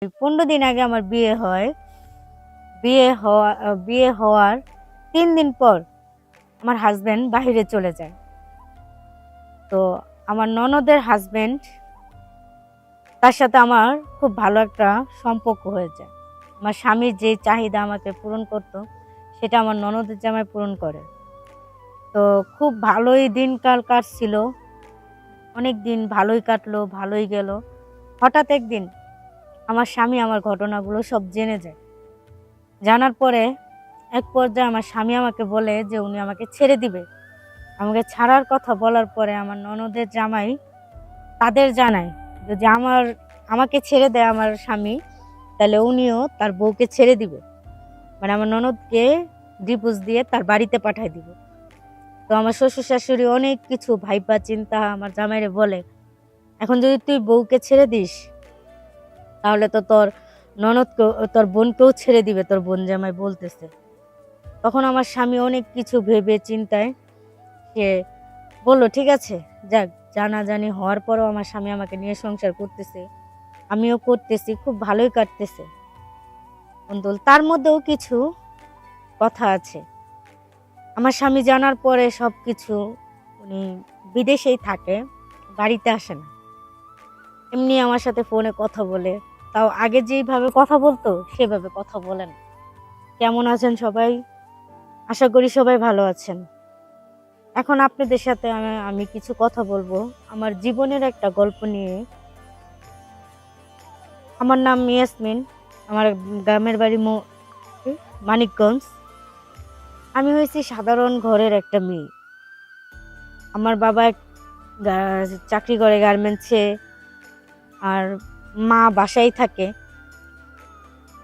15 দিন আগে আমার বিয়ে হয়। বিয়ে হওয়ার 3 দিন পর আমার হাসব্যান্ড বাহিরে চলে যায়। তো আমার ননদের হাসব্যান্ড, তার সাথে আমার খুব ভালো একটা সম্পর্ক হয়ে যায়। আমার স্বামীর যে চাহিদা আমাকে পূরণ করত, সেটা আমার ননদের জামাই পূরণ করে। তো খুব ভালোই দিনকাল কাটছিল। অনেকদিন ভালোই কাটলো, ভালোই গেল। হঠাৎ একদিন আমার স্বামী আমার ঘটনাগুলো সব জেনে যায়। জানার পরে এক পর্যায়ে আমার স্বামী আমাকে বলে যে উনি আমাকে ছেড়ে দিবে। আমাকে ছাড়ার কথা বলার পরে আমার ননদের জামাই তাদের জানায় যদি আমাকে ছেড়ে দেয় আমার স্বামী, তাহলে উনিও তার বউকে ছেড়ে দিবে। মানে আমার ননদকে ডিভোর্স দিয়ে তার বাড়িতে পাঠায় দিব। তো আমার শ্বশুর শাশুড়ি অনেক কিছু ভাইবা চিন্তা আমার জামাইরে বলে, এখন যদি তুই বউকে ছেড়ে দিস, তাহলে তো তোর ননদকেও, তোর বোনকেও ছেড়ে দিবে, তোর বোন জামাই বলতেছে। তখন আমার স্বামী অনেক কিছু ভেবে চিন্তায় সে বলল, ঠিক আছে, যাক, জানাজানি হওয়ার পরও আমার স্বামী আমাকে নিয়ে সংসার করতেছে, আমিও করতেছি, খুব ভালোই কাটতেছে। কিন্তু তার মধ্যেও কিছু কথা আছে। আমার স্বামী জানার পরে সবকিছু, উনি বিদেশেই থাকে, বাড়িতে আসে না। এমনি আমার সাথে ফোনে কথা বলে, তাও আগে যেইভাবে কথা বলতো সেভাবে কথা বলেন। কেমন আছেন সবাই? আশা করি সবাই ভালো আছেন। এখন আপনাদের সাথে আমি কিছু কথা বলবো আমার জীবনের একটা গল্প নিয়ে। আমার নাম ইয়াসমিন, আমার গ্রামের বাড়ি মানিকগঞ্জ। আমি হয়েছি সাধারণ ঘরের একটা মেয়ে। আমার বাবা চাকরি করে গার্মেন্টসে, আর মা বাসায় থাকে।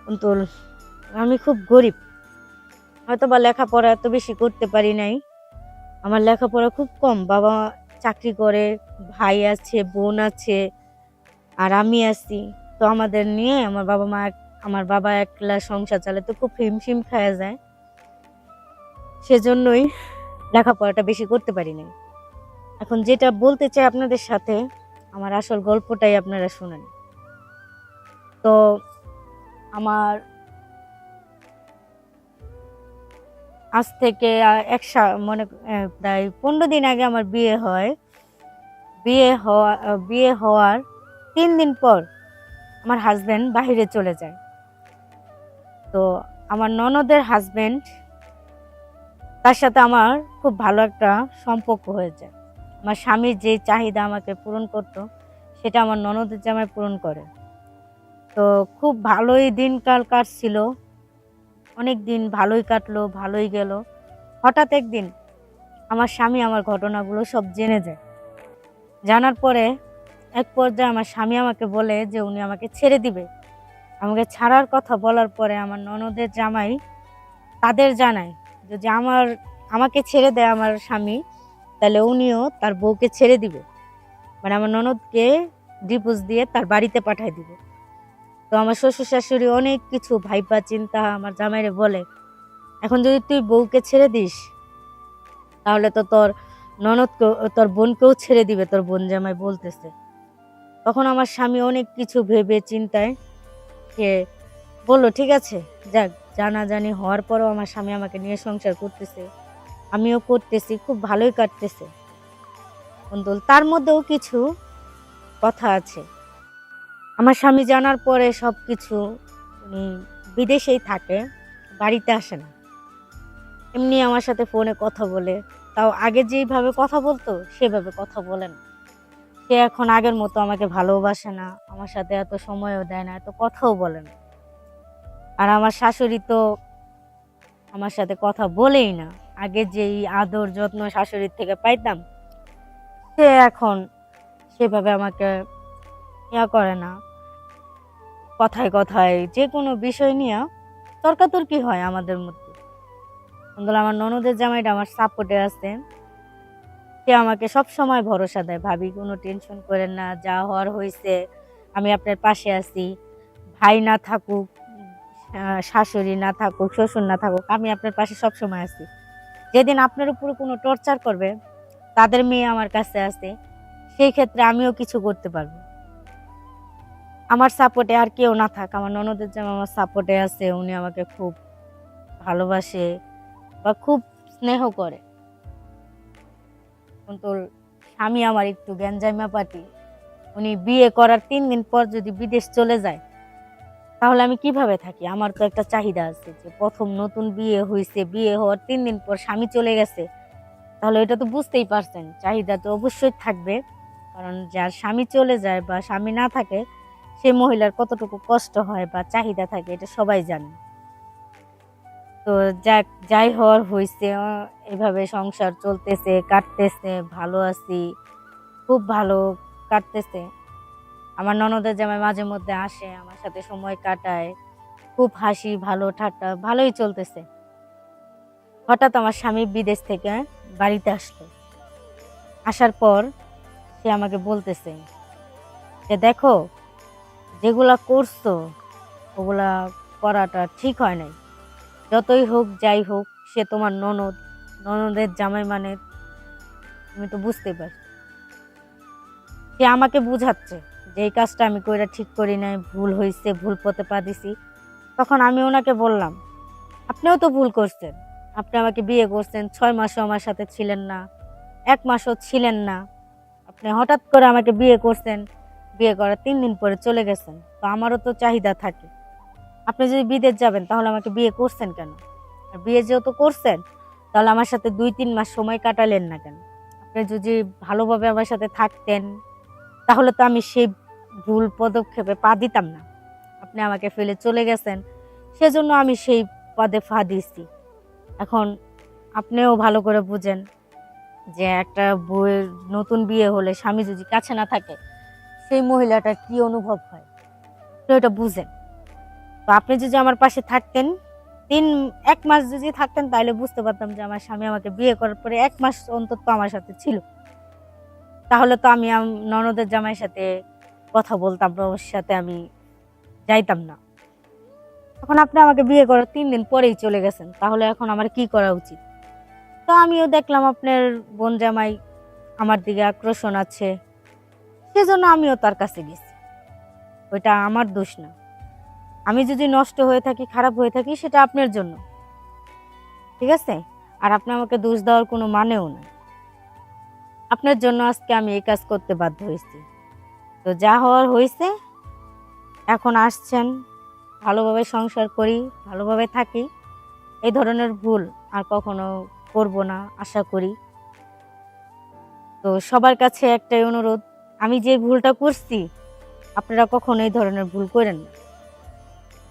কিন্তু আমি খুব গরিব, হয়তো বা লেখাপড়া এত বেশি করতে পারি নাই। আমার লেখাপড়া খুব কম। বাবা চাকরি করে, ভাই আছে, বোন আছে, আর আমি আছি। তো আমাদের নিয়ে আমার বাবা একলা সংসার চালাতে খুব হিমশিম খাওয়া যায়। সেজন্যই লেখাপড়াটা বেশি করতে পারি নাই। এখন যেটা বলতে চাই আপনাদের সাথে, আমার আসল গল্পটাই আপনারা শুনেন। তো আমার আজ থেকে প্রায় 15 দিন আগে আমার বিয়ে হয়। বিয়ে হওয়ার 3 দিন পর আমার হাজব্যান্ড বাহিরে চলে যায়। তো আমার ননদের হাজব্যান্ড, তার সাথে আমার খুব ভালো একটা সম্পর্ক হয়ে যায়। আমার স্বামীর যে চাহিদা আমাকে পূরণ করত, সেটা আমার ননদের জামাই পূরণ করে। তো খুব ভালোই দিনকাল কাটছিল। অনেক দিন ভালোই কাটলো, ভালোই গেল। হঠাৎ একদিন আমার স্বামী আমার ঘটনাগুলো সব জেনে যায়। জানার পরে এক পর্যায়ে আমার স্বামী আমাকে বলে যে উনি আমাকে ছেড়ে দিবে। আমাকে ছাড়ার কথা বলার পরে আমার ননদের জামাই তাদের জানায় যদি আমাকে ছেড়ে দেয় আমার স্বামী, তাহলে উনিও তার বউকে ছেড়ে দিবে। মানে আমার ননদকে ডিভোর্স দিয়ে তার বাড়িতে পাঠায় দিবে। তো আমার শ্বশুর শাশুড়ি অনেক কিছু ভাইবা চিন্তা আমার জামাইরে বলে, এখন যদি তুই বউকে ছেড়ে দিস, তাহলে তো তোর ননদকেও, তোর বোনকেও ছেড়ে দিবে, তোর বোন জামাই বলতেছে। তখন আমার স্বামী অনেক কিছু ভেবে চিন্তায় সে বলল, ঠিক আছে, যাক, জানাজানি হওয়ার পরও আমার স্বামী আমাকে নিয়ে সংসার করতেছে, আমিও করতেছি, খুব ভালোই কাটতেছে। কিন্তু তার মধ্যেও কিছু কথা আছে। আমার স্বামী জানার পরে সবকিছু, উনি বিদেশেই থাকে, বাড়িতে আসে না। এমনি আমার সাথে ফোনে কথা বলে, তাও আগে যেইভাবে কথা বলতো সেভাবে কথা বলে না। সে এখন আগের মতো আমাকে ভালোবাসে না, আমার সাথে এত সময়ও দেয় না, এত কথাও বলে না। আর আমার শাশুড়ি তো আমার সাথে কথা বলেই না। আগে যেই আদর যত্ন শাশুড়ির থেকে পাইতাম, সে এখন সেভাবে আমাকে করে না। কথায় কথায় যে কোনো বিষয় নিয়ে তর্কাতর্কি হয় আমাদের মধ্যে। কিন্তু আমার ননদের জামাইটা আমার সাপোর্টে আছে। সে আমাকে সব সময় ভরসা দেয়, ভাবি কোনো টেনশন করেন না, যা হওয়ার হয়েছে, আমি আপনার পাশে আছি। ভাই না থাকুক, শাশুড়ি না থাকুক, শ্বশুর না থাকুক, আমি আপনার পাশে সব সময় আছি। যেদিন আপনার উপরে কোনো টর্চার করবে, তাদের মেয়ে আমার কাছে আছে, সেই ক্ষেত্রে আমিও কিছু করতে পারবো। আমার সাপোর্টে আর কেউ না থাক, আমার ননদের জামাই আমার সাপোর্টে আছে, উনি আমাকে খুব ভালোবাসে বা খুব স্নেহ করে। কিন্তু স্বামী আমার একটু গ্যাঞ্জামা পার্টি। উনি বিয়ে করার 3 দিন পর যদি বিদেশ চলে যায় তাহলে আমি কিভাবে থাকি? আমার তো একটা চাহিদা আছে যে প্রথম নতুন বিয়ে হইছে, বিয়ে হওয়ার 3 দিন পর স্বামী চলে গেছে। তাহলে এটা তো বুঝতেই পারছেন, চাহিদা তো অবশ্যই থাকবে। কারণ যার স্বামী চলে যায় বা স্বামী না থাকে সে মহিলার কতটুকু কষ্ট হয় বা চাহিদা থাকে এটা সবাই জানে। তো যাই হওয়ার হইছে, এভাবে সংসার চলতেছে, কাটতেছে, ভালো আছি, খুব ভালো কাটতেছে। আমার ননদের জামাই মাঝে মধ্যে আসে, আমার সাথে সময় কাটায়, খুব হাসি, ভালো ঠাট্টা, ভালোই চলতেছে। হঠাৎ আমার স্বামী বিদেশ থেকে বাড়িতে আসলো। আসার পর সে আমাকে বলতেছে যে, "দেখো, যেগুলা করছো ওগুলা করাটা ঠিক হয় নাই। যতই হোক যাই হোক সে তোমার ননদ, ননদের জামাই মানে তুমি তো বুঝতে পারছো।" সে আমাকে বুঝাচ্ছে যে এই কাজটা আমি কইরা ঠিক করি নাই, ভুল হইছে, ভুল পথে পা দিছি। তখন আমি ওনাকে বললাম, "আপনিও তো ভুল করছেন। আপনি আমাকে বিয়ে করছেন, 6 মাসও আমার সাথে ছিলেন না, 1 মাসও ছিলেন না। আপনি হঠাৎ করে আমাকে বিয়ে করছেন, বিয়ে করার 3 দিন পরে চলে গেছেন। তো আমারও তো চাহিদা থাকে। আপনি যদি বিদেশ যাবেন তাহলে আমাকে বিয়ে করছেন কেন? আর বিয়ে যেহেতু করছেন তাহলে আমার সাথে 2-3 মাস সময় কাটালেন না কেন? আপনি যদি ভালোভাবে আমার সাথে থাকতেন তাহলে তো আমি সেই ভুল পদক্ষেপে পা দিতাম না। আপনি আমাকে ফেলে চলে গেছেন, সেজন্য আমি সেই পদে পা দিছি। এখন আপনিও ভালো করে বুঝেন যে একটা বউয়ের নতুন বিয়ে হলে স্বামী যদি কাছে না থাকে সেই মহিলাটার কি অনুভব হয়, তো এটা বুঝেন। তো আপনি যদি আমার পাশে থাকতেন, 1 মাস যদি থাকতেন তাহলে বুঝতে পারতাম যে আমার স্বামী আমাকে বিয়ে করার পরে 1 মাস অন্তত আমার সাথে ছিল। তাহলে তো আমি ননদের জামাইয়ের সাথে কথা বলতাম না, ওর সাথে আমি যাইতাম না। এখন আপনি আমাকে বিয়ে করার 3 দিন পরেই চলে গেছেন। তাহলে এখন আমার কি করা উচিত? তো আমিও দেখলাম আপনার বোন জামাই আমার দিকে আকর্ষণ আছে। সেজন্য আমিও তার কাছে গেছি। ওইটা আমার দোষ না। আমি যদি নষ্ট হয়ে থাকি, খারাপ হয়ে থাকি সেটা আপনার জন্য। ঠিক আছে? আর আপনি আমাকে দোষ দেওয়ার কোনো মানেও নাই। আপনার জন্য আজকে আমি এই কাজ করতে বাধ্য হয়েছি। তো যা হওয়ার হইছে, এখন আসছেন, ভালোভাবে সংসার করি, ভালোভাবে থাকি। এই ধরনের ভুল আর কখনো করব না আশা করি। তো সবার কাছে একটাই অনুরোধ, আমি যে ভুলটা করছি আপনারা কখনো এই ধরনের ভুল করেন না।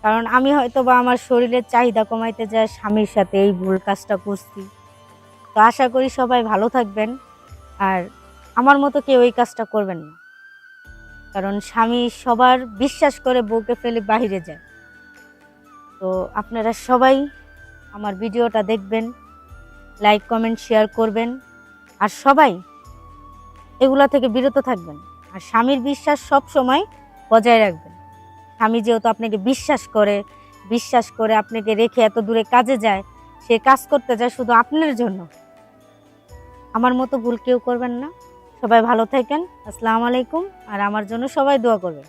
কারণ আমি হয়তোবা আমার শরীরের চাহিদা কমাইতে যায়া স্বামীর সাথে এই ভুল কাজটা করছি। তো আশা করি সবাই ভালো থাকবেন। আর আমার মতো কেউ এই কাজটা করবেন না। কারণ স্বামী সবার বিশ্বাস করে বউকে ফেলে বাহিরে যায়। তো আপনারা সবাই আমার ভিডিওটা দেখবেন, লাইক, কমেন্ট, শেয়ার করবেন। আর সবাই এগুলা থেকে বিরত থাকবেন। আর স্বামীর বিশ্বাস সবসময় বজায় রাখবেন। স্বামী যেহেতু আপনাকে বিশ্বাস করে আপনাকে রেখে এত দূরে কাজে যায়, সে কাজ করতে যায় শুধু আপনার জন্য। আমার মতো ভুল কেউ করবেন না। সবাই ভালো থাকেন। আসসালামু আলাইকুম। আর আমার জন্য সবাই দোয়া করবেন।